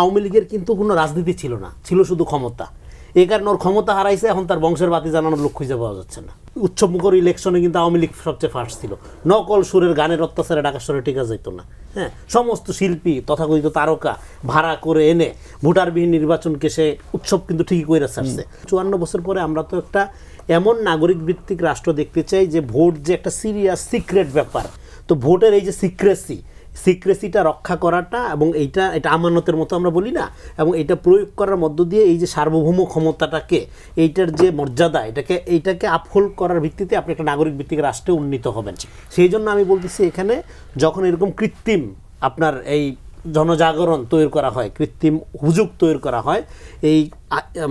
আওয়ামী লীগের কিন্তু কোনো রাজনীতি ছিল না, ছিল শুধু ক্ষমতা। এই কারণে ওর ক্ষমতা হারাইছে, এখন তার বংশের বাতি জানানোর লোক খুঁজে পাওয়া যাচ্ছে না। উৎসবমুখর ইলেকশনে কিন্তু আওয়ামী লীগ সবচেয়ে ফার্স্ট ছিল। নকল সুরের গানের অত্যাচারে ঢাকা শহরে টিকা যেত না। হ্যাঁ, সমস্ত শিল্পী তথাকথিত তারকা ভাড়া করে এনে ভোটারবিহীন নির্বাচনকে সে উৎসব কিন্তু ঠিকই করে ছাড়ছে। 54 বছর পরে আমরা তো একটা এমন নাগরিক ভিত্তিক রাষ্ট্র দেখতে চাই যে ভোট যে একটা সিরিয়াস সিক্রেট ব্যাপার। তো ভোটের এই যে সিক্রেসিটা রক্ষা করাটা এবং এটা আমানতের মতো আমরা বলি না, এবং এটা প্রয়োগ করার মধ্য দিয়ে এই যে সার্বভৌম ক্ষমতাটাকে, এইটার যে মর্যাদা, এইটাকে আপহোল্ড করার ভিত্তিতে আপনি একটা নাগরিক ভিত্তিক রাষ্ট্রে উন্নীত হবেন। সেই জন্য আমি বলতেছি, এখানে যখন এরকম কৃত্রিম আপনার এই জনজাগরণ তৈরি করা হয়, কৃত্রিম হুজুগ তৈরি করা হয়, এই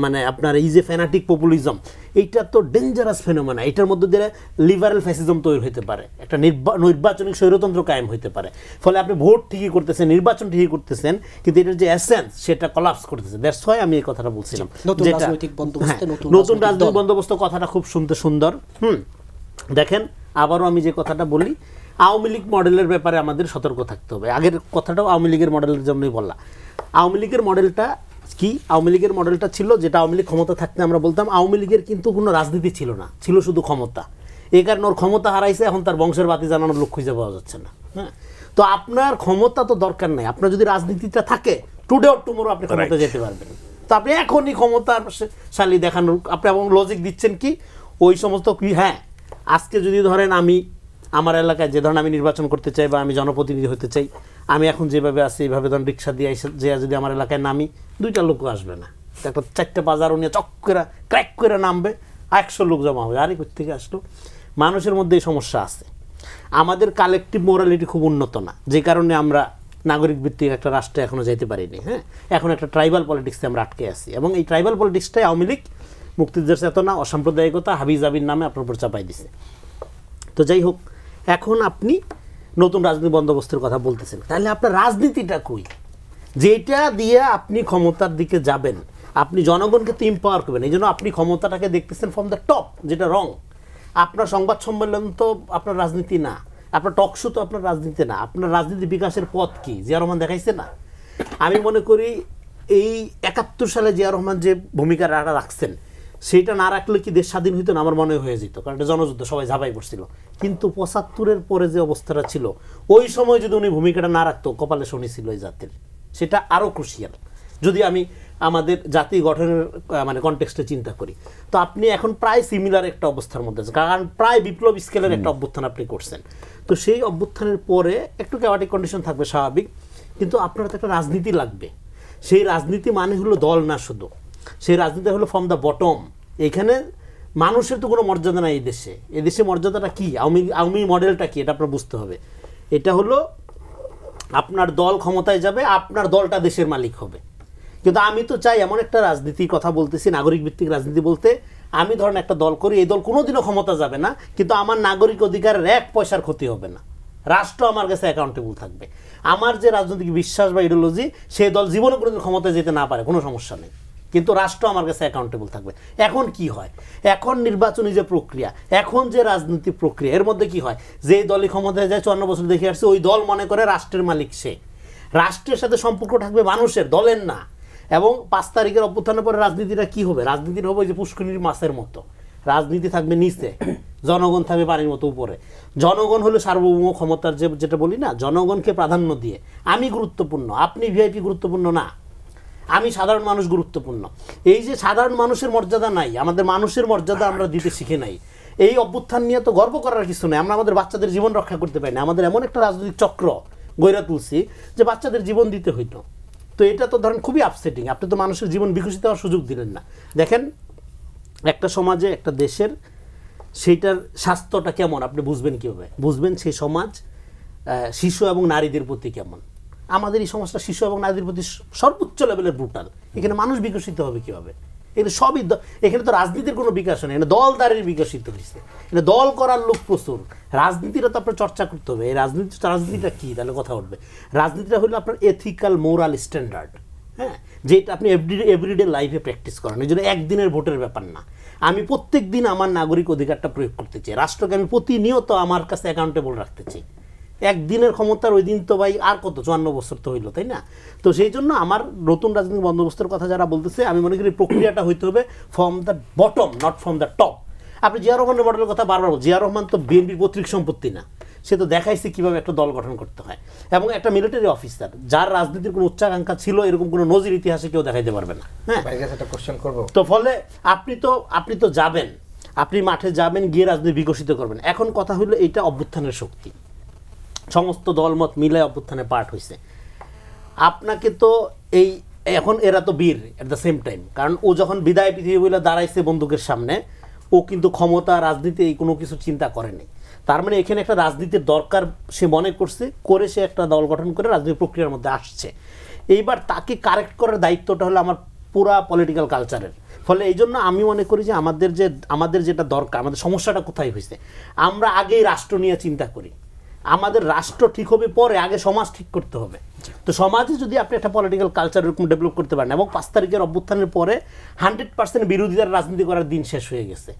মানে আপনার এই যে ফ্যানাটিক পপুলিজম, এইটা তো ডেঞ্জারাস ফেনোমেনা। এটার মধ্যে দিয়ে লিবারেল ফ্যাসিজম তৈরি হতে পারে, একটা নির্বাচনিক স্বৈরতন্ত্র কায়েম হইতে পারে। ফলে আপনি ভোট ঠিকই করতেছেন, নির্বাচন ঠিকই করতেছেন, কিন্তু এটার যে এসেন্স সেটা কলাপস করতেছে। দ্যাটস হোয়াই আমি এই কথাটা বলছিলাম, নতুন রাজনৈতিক বন্দোবস্ত কথাটা খুব শুনতে সুন্দর। দেখেন, আবারও আমি যে কথাটা বলি, আওয়ামী লীগ মডেলের ব্যাপারে আমাদের সতর্ক থাকতে হবে। আগের কথাটাও আওয়ামী লীগের মডেলের জন্যই বললাম। আওয়ামী লীগের মডেলটা কি? আওয়ামী লীগের মডেলটা ছিল যেটা আওয়ামী লীগ ক্ষমতা থাকতে আমরা বলতাম আওয়ামী লীগের কিন্তু কোনো রাজনীতি ছিল না, ছিল শুধু ক্ষমতা। এই কারণে ওর ক্ষমতা হারাইছে, এখন তার বংশের বাতি জানানোর লোক খুঁজে পাওয়া যাচ্ছে না। হ্যাঁ, তো আপনার ক্ষমতা তো দরকার নেই। আপনার যদি রাজনীতিটা থাকে, টুডে অর টুমোরো আপনি ক্ষমতা যেতে পারবেন। তো আপনি এখনই ক্ষমতার শালী দেখানোর আপনি এবং লজিক দিচ্ছেন কি ওই সমস্ত কি? হ্যাঁ, আজকে যদি ধরেন আমি আমার এলাকায় যে ধরেন আমি নির্বাচন করতে চাই বা আমি জনপ্রতিনিধি হতে চাই, আমি এখন যেভাবে আছি এইভাবে ধরেন রিক্সা দিয়ে যে যদি আমার এলাকায় নামি, 2টা লোকও আসবে না। একটা 4টে বাজারও নিয়ে চক করে ক্র্যাক করে নামবে, 100 লোক জমা হবে। আরে কোথেকে আসলো? মানুষের মধ্যে এই সমস্যা আছে। আমাদের কালেকটিভ মোরালিটি খুব উন্নত না, যে কারণে আমরা নাগরিক ভিত্তিক একটা রাষ্ট্রে এখনও যেতে পারিনি। হ্যাঁ, এখন একটা ট্রাইবাল পলিটিক্সে আমরা আটকে আছি, এবং এই ট্রাইবাল পলিটিক্সটাই আওয়ামী লীগ মুক্তিযুদ্ধের চেতনা, অসাম্প্রদায়িকতা, হাবিজাবির নামে আপনার উপর চাপাই দিছে। তো যাই হোক, এখন আপনি নতুন রাজনীতি বন্দোবস্তের কথা বলতেছেন, তাহলে আপনার রাজনীতিটা কই? যেটা দিয়ে আপনি ক্ষমতার দিকে যাবেন, আপনি জনগণকে তো ইম্পাওয়ার করবেন। এই জন্য আপনি ক্ষমতাটাকে দেখতেছেন ফ্রম দ্য টপ, যেটা রং। আপনার সংবাদ সম্মেলন তো আপনার রাজনীতি না, আপনার টক শো তো আপনার রাজনীতি না। আপনার রাজনীতি বিকাশের পথ কি? জিয়া রহমান দেখাইছে না? আমি মনে করি এই 71 সালে জিয়া রহমান যে ভূমিকা রাখছেন, সেইটা না রাখলে কি দেশ স্বাধীন হইতো না? আমার মনে হয়ে যেত, কারণ এটা জনযুদ্ধ, সবাই ঝাঁপাই পড়ছিল। কিন্তু 75-এর পরে যে অবস্থাটা ছিল, ওই সময় যদি উনি ভূমিকাটা না রাখতো, কপালে শনি ছিল এই জাতির। সেটা আরও ক্রুশিয়াল যদি আমি আমাদের জাতি গঠনের মানে কনটেক্সটে চিন্তা করি। তো আপনি এখন প্রায় সিমিলার একটা অবস্থার মধ্যে আছেন, কারণ প্রায় বিপ্লব স্কেলের একটা অভ্যুত্থান আপনি করছেন। তো সেই অভ্যুত্থানের পরে একটু ক্যাওয়াটিক কন্ডিশন থাকবে, স্বাভাবিক, কিন্তু আপনার তো একটা রাজনীতি লাগবে। সেই রাজনীতি মানে হলো দল না শুধু, সেই রাজনীতি হলো ফ্রম দ্য বটম। এখানে মানুষের তো কোনো মর্যাদা নাই এই দেশে। এদেশে মর্যাদাটা কি? আওয়ামী মডেলটা কি? এটা আপনার বুঝতে হবে। এটা হলো আপনার দল ক্ষমতায় যাবে, আপনার দলটা দেশের মালিক হবে। কিন্তু আমি তো চাই এমন একটা রাজনীতির কথা বলতেছি, নাগরিক ভিত্তিক রাজনীতি বলতে আমি ধরেন একটা দল করি, এই দল কোনোদিনও ক্ষমতা যাবে না, কিন্তু আমার নাগরিক অধিকারের 1 পয়সার ক্ষতি হবে না। রাষ্ট্র আমার কাছে অ্যাকাউন্টেবল থাকবে। আমার যে রাজনৈতিক বিশ্বাস বা ইডিওলজি, সেই দল জীবনে কোনোদিন ক্ষমতায় যেতে না পারে, কোনো সমস্যা নেই, কিন্তু রাষ্ট্র আমার কাছে অ্যাকাউন্টেবল থাকবে। এখন কি হয়? এখন নির্বাচনী যে প্রক্রিয়া, এখন যে রাজনীতি প্রক্রিয়া, এর মধ্যে কি হয়? যে দলই ক্ষমতায় যায়, 54 বছর দেখে আসছে, ওই দল মনে করে রাষ্ট্রের মালিক সে। রাষ্ট্রের সাথে সম্পর্ক থাকবে মানুষের, দলের না। এবং 5 তারিখের অভ্যুত্থানের পরে রাজনীতিটা কি হবে? রাজনীতির হবে যে পুষ্করিণীর মাছের মতো। রাজনীতি থাকবে নিচে, জনগণ থাকবে পানির মতো উপরে। জনগণ হলো সার্বভৌম ক্ষমতার যেটা বলি না, জনগণকে প্রাধান্য দিয়ে আমি গুরুত্বপূর্ণ, আপনি ভিআইপি গুরুত্বপূর্ণ না, আমি সাধারণ মানুষ গুরুত্বপূর্ণ। এই যে সাধারণ মানুষের মর্যাদা নাই, আমাদের মানুষের মর্যাদা আমরা দিতে শিখে নাই। এই অভ্যুত্থান নিয়ে তো গর্ব করার কিছু নেই। আমরা আমাদের বাচ্চাদের জীবন রক্ষা করতে পারি না। আমাদের এমন একটা রাজনৈতিক চক্র গড়ে তুলছি যে বাচ্চাদের জীবন দিতে হইতো। তো এটা তো ধরেন খুবই আপসেটিং। আপনি তো মানুষের জীবন বিকশিত হওয়ার সুযোগ দিলেন না। দেখেন, একটা সমাজে, একটা দেশের সেইটার স্বাস্থ্যটা কেমন আপনি বুঝবেন কীভাবে? বুঝবেন সেই সমাজ শিশু এবং নারীদের প্রতি কেমন। আমাদের এই সমাজটা শিশু এবং নারীদের প্রতি সর্বোচ্চ লেভেলের ব্রুটাল। এখানে মানুষ বিকশিত হবে কীভাবে? এখানে সবই, এখানে তো রাজনীতির কোনো বিকাশ নেই, এখানে দলদারির বিকশিত হয়েছে। এখানে দল করার লোক প্রচুর। রাজনীতিটা তো আপনার চর্চা করতে হবে। এই রাজনীতিটা কী? তাহলে কথা উঠবে। রাজনীতিটা হলো আপনার এথিক্যাল মোরাল স্ট্যান্ডার্ড। হ্যাঁ, যেটা আপনি এভরিডে লাইফে প্র্যাকটিস করেন। এই জন্য একদিনের ভোটের ব্যাপার না। আমি প্রত্যেক দিন আমার নাগরিক অধিকারটা প্রয়োগ করতে চাই। রাষ্ট্রকে আমি প্রতিনিয়ত আমার কাছে অ্যাকাউন্টেবল রাখতে চাই। একদিনের ক্ষমতার ওই দিন তো ভাই আর কত 54 বছর তো হইলো, তাই না? তো সেই জন্য আমার নতুন রাজনৈতিক বন্দোবস্তের কথা যারা বলতেছে, আমি মনে করি প্রক্রিয়াটা হইতে হবে from the bottom, not from the top. আপনি জিয়া রহমানের মডেলের কথা বারবার বল, জিয়া রহমান তো বিএনপির পৈতৃক সম্পত্তি না, সে তো দেখাইছে কিভাবে একটা দল গঠন করতে হয়, এবং একটা মিলিটারি অফিসার যার রাজনীতির কোনো উচ্চাকাঙ্ক্ষা ছিল এরকম কোনো নজির ইতিহাসে কেউ দেখাইতে পারবে না। হ্যাঁ, তো ফলে আপনি তো যাবেন, আপনি মাঠে যাবেন, গিয়ে রাজনীতি বিকশিত করবেন। এখন কথা হলো এইটা অভ্যুত্থানের শক্তি, সমস্ত দলমত মিলে অভ্যুত্থানে পার্ট হয়েছে। আপনাকে তো এই এখন এরা তো বীর এট দ্য সেম টাইম, কারণ ও যখন বিদায় পৃথিবী বলে দাঁড়াইছে বন্দুকের সামনে, ও কিন্তু ক্ষমতা রাজনীতি এই কোনো কিছু চিন্তা করেনি। তার মানে এখানে একটা রাজনীতির দরকার সে মনে করছে, করে সে একটা দল গঠন করে রাজনীতি প্রক্রিয়ার মধ্যে আসছে। এইবার তাকে কারেক্ট করার দায়িত্বটা হলো আমার পুরা পলিটিক্যাল কালচারের। ফলে এই জন্য আমি মনে করি যে আমাদের যেটা দরকার, আমাদের সমস্যাটা কোথায় হয়েছে, আমরা আগেই রাষ্ট্র নিয়ে চিন্তা করি। আমাদের রাষ্ট্র ঠিক হবে পরে, আগে সমাজ ঠিক করতে হবে। তো সমাজে যদি আপনি একটা পলিটিক্যাল কালচার এরকম ডেভেলপ করতে পারেন, এবং 5 তারিখের অভ্যুত্থানের পরে 100% বিরোধীদের রাজনীতি করার দিন শেষ হয়ে গেছে।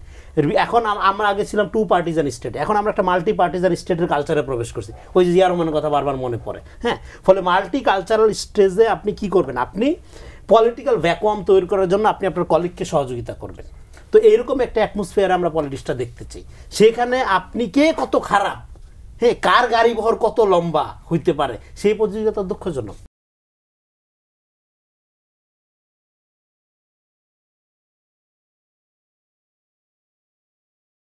এখন আমরা আগে ছিলাম 2 পার্টিজান স্টেট, এখন আমরা একটা মাল্টি পার্টিজান স্টেটের কালচারে প্রবেশ করছি। ওই যে জিয়া রহমানের কথা বারবার মনে পড়ে। হ্যাঁ, ফলে মাল্টি কালচারাল স্টেজে আপনি কি করবেন, আপনি পলিটিক্যাল ভ্যাকুয়াম তৈরি করার জন্য আপনি আপনার কলিগকে সহযোগিতা করবেন। তো এইরকম একটা অ্যাটমসফিয়ারে আমরা পলিটিক্সটা দেখতে চাই। সেখানে আপনি কে কত খারাপ, হ্যাঁ, কার গাড়ি বহর কত লম্বা হইতে পারে, সেই প্রতিযোগিতা দুঃখজনক।